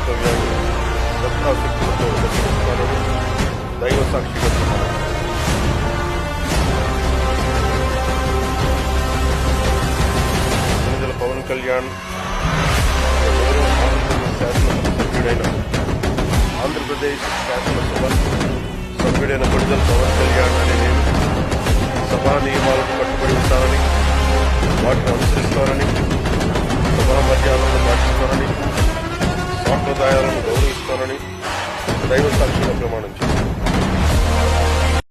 కర్తవ్యాన్ని శ్రద్ధాశక్తులతో నిర్వహిస్తానని దైవ సాక్షిగా ప్రమాణం. పవన్ కళ్యాణ్ ఆంధ్రప్రదేశ్ శాసనసభ సభ్యుడైన కొణిదెల పవన్ కళ్యాణ్ అనే నేను సభా నియమాలకు కట్టుబడి ఉంటానని, వాటిని అనుసరిస్తానని, సభా మర్యాదలను పాటిస్తానని, సాంప్రదాయాలను గౌరవిస్తానని దైవ సాక్షిగా ప్రమాణం చేశాను.